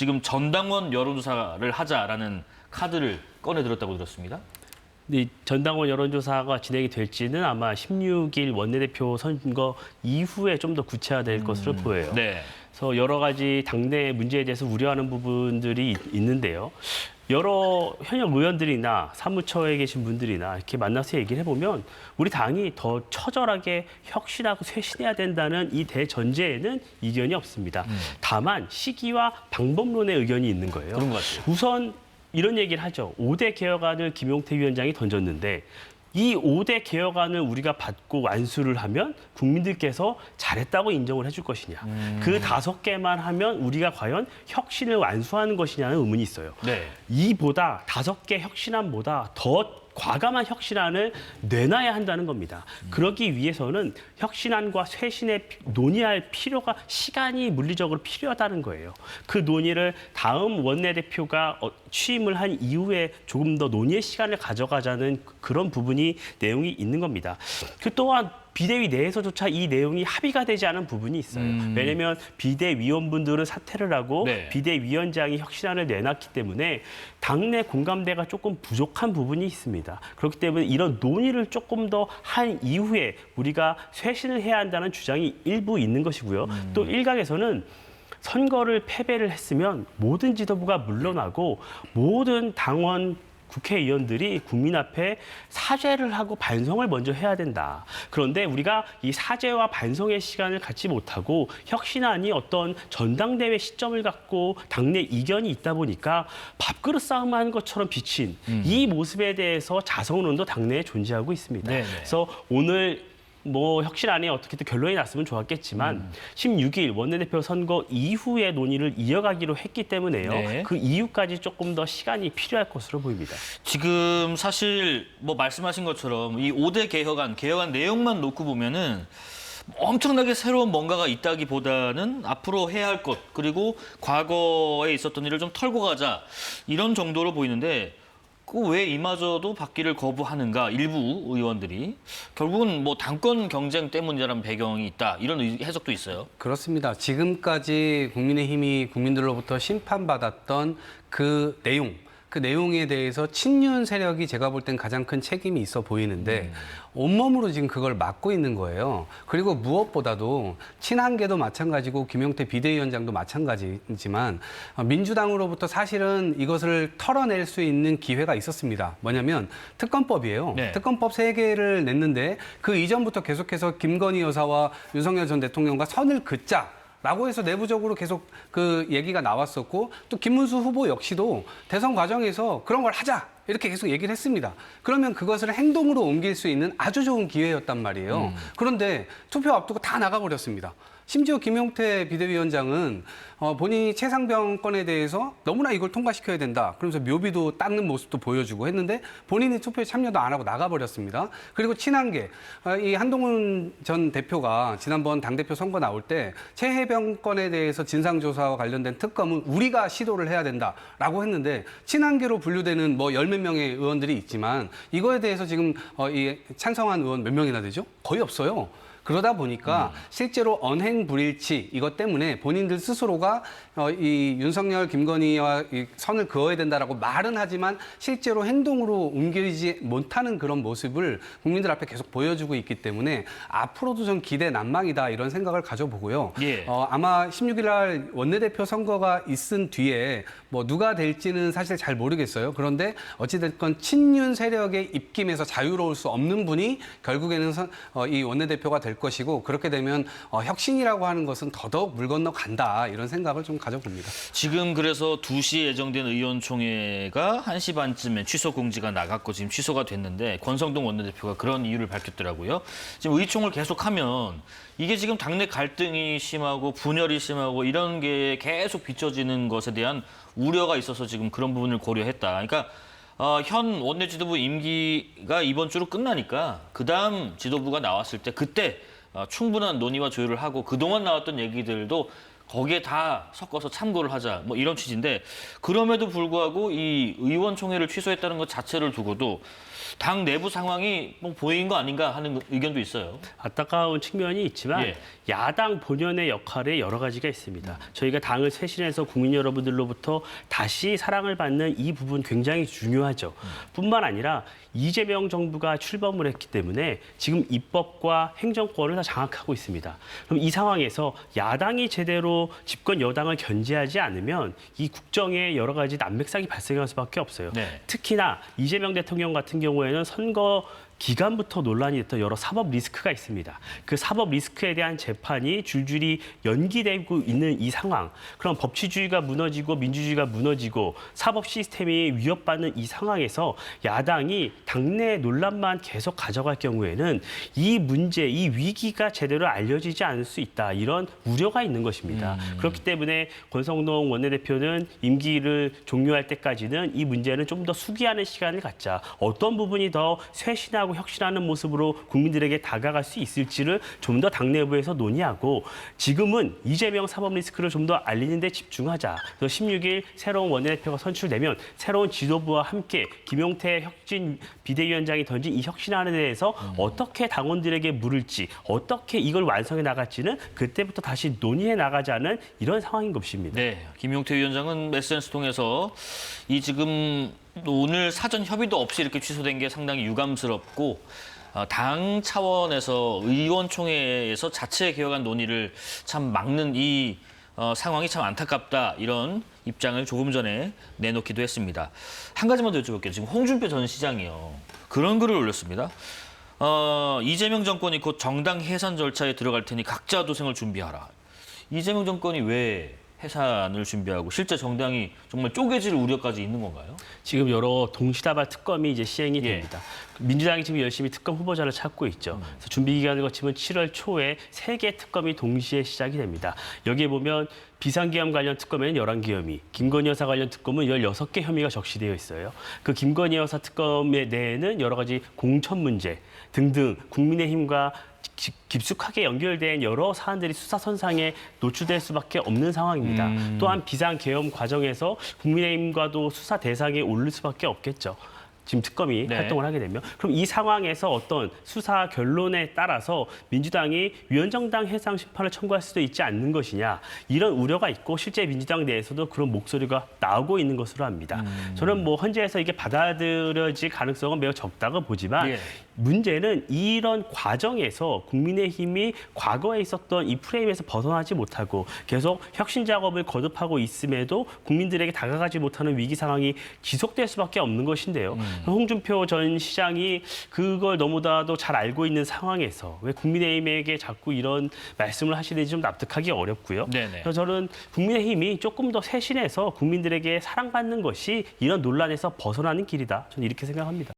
지금 전당원 여론조사를 하자라는 카드를 꺼내들었다고 들었습니다. 이 전당원 여론조사가 진행이 될지는 아마 16일 원내대표 선거 이후에 좀 더 구체화될 것으로 보여요. 네. 그래서 여러 가지 당내 문제에 대해서 우려하는 부분들이 있는데요. 여러 현역 의원들이나 사무처에 계신 분들이나 이렇게 만나서 얘기를 해보면 우리 당이 더 처절하게 혁신하고 쇄신해야 된다는 이 대전제에는 이견이 없습니다. 다만 시기와 방법론의 의견이 있는 거예요. 그런 것 같아요. 우선 이런 얘기를 하죠. 5대 개혁안을 김용태 위원장이 던졌는데 이 5대 개혁안을 우리가 받고 완수를 하면 국민들께서 잘했다고 인정을 해줄 것이냐. 그 5개만 하면 우리가 과연 혁신을 완수하는 것이냐는 의문이 있어요. 네. 이보다 5개 혁신안보다 더 과감한 혁신안을 내놔야 한다는 겁니다. 그러기 위해서는 혁신안과 쇄신에 논의할 필요가 시간이 물리적으로 필요하다는 거예요. 그 논의를 다음 원내대표가 취임을 한 이후에 조금 더 논의의 시간을 가져가자는 그런 부분이 내용이 있는 겁니다. 그 또한 비대위 내에서조차 이 내용이 합의가 되지 않은 부분이 있어요. 왜냐하면 비대위원분들은 사퇴를 하고 네. 비대위원장이 혁신안을 내놨기 때문에 당내 공감대가 조금 부족한 부분이 있습니다. 그렇기 때문에 이런 논의를 조금 더 한 이후에 우리가 쇄신을 해야 한다는 주장이 일부 있는 것이고요. 또 일각에서는 선거를 패배를 했으면 모든 지도부가 물러나고 모든 당원 국회의원들이 국민 앞에 사죄를 하고 반성을 먼저 해야 된다. 그런데 우리가 이 사죄와 반성의 시간을 갖지 못하고 혁신안이 어떤 전당대회 시점을 갖고 당내 이견이 있다 보니까 밥그릇 싸움하는 것처럼 비친 이 모습에 대해서 자성론도 당내에 존재하고 있습니다. 네네. 그래서 오늘 혁신안이 어떻게든 결론이 났으면 좋았겠지만 16일 원내대표 선거 이후에 논의를 이어가기로 했기 때문에요. 네. 그 이후까지 조금 더 시간이 필요할 것으로 보입니다. 지금 사실 말씀하신 것처럼 이 5대 개혁안 내용만 놓고 보면은 엄청나게 새로운 뭔가가 있다기보다는 앞으로 해야 할 것, 그리고 과거에 있었던 일을 좀 털고 가자, 이런 정도로 보이는데 왜 이마저도 받기를 거부하는가, 일부 의원들이. 결국은 당권 경쟁 때문이라는 배경이 있다, 이런 해석도 있어요. 그렇습니다. 지금까지 국민의힘이 국민들로부터 심판받았던 그 내용에 대해서 친윤 세력이 제가 볼 땐 가장 큰 책임이 있어 보이는데 온몸으로 지금 그걸 막고 있는 거예요. 그리고 무엇보다도 친한계도 마찬가지고 김용태 비대위원장도 마찬가지지만 민주당으로부터 사실은 이것을 털어낼 수 있는 기회가 있었습니다. 뭐냐면 특검법이에요. 네. 특검법 3개를 냈는데 그 이전부터 계속해서 김건희 여사와 윤석열 전 대통령과 선을 긋자 라고 해서 내부적으로 계속 그 얘기가 나왔었고 또 김문수 후보 역시도 대선 과정에서 그런 걸 하자 이렇게 계속 얘기를 했습니다. 그러면 그것을 행동으로 옮길 수 있는 아주 좋은 기회였단 말이에요. 그런데 투표 앞두고 다 나가버렸습니다. 심지어 김용태 비대위원장은 본인이 최상병 건에 대해서 너무나 이걸 통과시켜야 된다. 그러면서 묘비도 닦는 모습도 보여주고 했는데 본인이 투표에 참여도 안 하고 나가버렸습니다. 그리고 친한계, 이 한동훈 전 대표가 지난번 당대표 선거 나올 때 최해병 건에 대해서 진상조사와 관련된 특검은 우리가 시도를 해야 된다라고 했는데 친한계로 분류되는 열 몇 명의 의원들이 있지만 이거에 대해서 지금 이 찬성한 의원 몇 명이나 되죠? 거의 없어요. 그러다 보니까 실제로 언행 불일치 이것 때문에 본인들 스스로가 이 윤석열, 김건희와 이 선을 그어야 된다라고 말은 하지만 실제로 행동으로 옮기지 못하는 그런 모습을 국민들 앞에 계속 보여주고 있기 때문에 앞으로도 좀 기대 난망이다 이런 생각을 가져보고요. 예. 아마 16일 날 원내대표 선거가 있은 뒤에 누가 될지는 사실 잘 모르겠어요. 그런데 어찌됐건 친윤 세력의 입김에서 자유로울 수 없는 분이 결국에는 이 원내대표가 될 것이고 그렇게 되면 혁신이라고 하는 것은 더더욱 물 건너 간다 이런 생각을 좀 가져봅니다. 지금 그래서 2시에 예정된 의원총회가 1시 반쯤에 취소 공지가 나갔고 지금 취소가 됐는데 권성동 원내대표가 그런 이유를 밝혔더라고요. 지금 의총을 계속하면 이게 지금 당내 갈등이 심하고 분열이 심하고 이런 게 계속 비춰지는 것에 대한 우려가 있어서 지금 그런 부분을 고려했다. 그러니까 현 원내 지도부 임기가 이번 주로 끝나니까 그다음 지도부가 나왔을 때 그때 충분한 논의와 조율을 하고 그동안 나왔던 얘기들도 거기에 다 섞어서 참고를 하자 이런 취지인데 그럼에도 불구하고 이 의원총회를 취소했다는 것 자체를 두고도 당 내부 상황이 뭐 보인 거 아닌가 하는 의견도 있어요. 안타까운 측면이 있지만 예. 야당 본연의 역할에 여러 가지가 있습니다. 저희가 당을 쇄신해서 국민 여러분들로부터 다시 사랑을 받는 이 부분 굉장히 중요하죠. 뿐만 아니라 이재명 정부가 출범을 했기 때문에 지금 입법과 행정권을 다 장악하고 있습니다. 그럼 이 상황에서 야당이 제대로 집권 여당을 견제하지 않으면 이 국정에 여러 가지 난맥상이 발생할 수밖에 없어요. 네. 특히나 이재명 대통령 같은 경우에는 선거 기간부터 논란이 됐던 여러 사법 리스크가 있습니다. 그 사법 리스크에 대한 재판이 줄줄이 연기되고 있는 이 상황, 그럼 법치주의가 무너지고 민주주의가 무너지고 사법 시스템이 위협받는 이 상황에서 야당이 당내 논란만 계속 가져갈 경우에는 이 문제, 이 위기가 제대로 알려지지 않을 수 있다. 이런 우려가 있는 것입니다. 그렇기 때문에 권성동 원내대표는 임기를 종료할 때까지는 이 문제는 좀 더 숙의하는 시간을 갖자. 어떤 부분이 더 쇄신하고 혁신하는 모습으로 국민들에게 다가갈 수 있을지를 좀 더 당내부에서 논의하고 지금은 이재명 사법 리스크를 좀 더 알리는 데 집중하자. 그래서 16일 새로운 원내대표가 선출되면 새로운 지도부와 함께 김용태 혁신 비대위원장이 던진 이 혁신안에 대해서 어떻게 당원들에게 물을지 어떻게 이걸 완성해 나갈지는 그때부터 다시 논의해 나가자는 이런 상황인 것입니다. 네, 김용태 위원장은 SNS 통해서 이 지금 오늘 사전 협의도 없이 이렇게 취소된 게 상당히 유감스럽고 당 차원에서 의원총회에서 자체 개혁안 논의를 참 막는 이 상황이 참 안타깝다 이런 입장을 조금 전에 내놓기도 했습니다. 한 가지만 더 여쭤볼게요. 지금 홍준표 전 시장이요. 그런 글을 올렸습니다. 이재명 정권이 곧 정당 해산 절차에 들어갈 테니 각자 도생을 준비하라. 이재명 정권이 왜 해산을 준비하고 실제 정당이 정말 쪼개질 우려까지 있는 건가요? 지금 여러 동시다발 특검이 이제 시행이 됩니다. 민주당이 지금 열심히 특검 후보자를 찾고 있죠. 그래서 준비 기간을 거치면 7월 초에 3개 특검이 동시에 시작이 됩니다. 여기에 보면 비상계엄 관련 특검에는 11개 혐의, 김건희 여사 관련 특검은 16개 혐의가 적시되어 있어요. 그 김건희 여사 특검에 내에는 여러 가지 공천 문제 등등 국민의힘과 깊숙하게 연결된 여러 사안들이 수사선상에 노출될 수밖에 없는 상황입니다. 또한 비상계엄 과정에서 국민의힘과도 수사 대상에 오를 수밖에 없겠죠. 지금 특검이 네. 활동을 하게 되면. 그럼 이 상황에서 어떤 수사 결론에 따라서 민주당이 위헌정당 해상 심판을 청구할 수도 있지 않는 것이냐. 이런 우려가 있고 실제 민주당 내에서도 그런 목소리가 나오고 있는 것으로 합니다. 저는 뭐 현재에서 이게 받아들여질 가능성은 매우 적다고 보지만 예. 문제는 이런 과정에서 국민의힘이 과거에 있었던 이 프레임에서 벗어나지 못하고 계속 혁신 작업을 거듭하고 있음에도 국민들에게 다가가지 못하는 위기 상황이 지속될 수밖에 없는 것인데요. 홍준표 전 시장이 그걸 너무나도 잘 알고 있는 상황에서 왜 국민의힘에게 자꾸 이런 말씀을 하시는지 좀 납득하기 어렵고요. 네네. 그래서 저는 국민의힘이 조금 더 쇄신해서 국민들에게 사랑받는 것이 이런 논란에서 벗어나는 길이다. 저는 이렇게 생각합니다.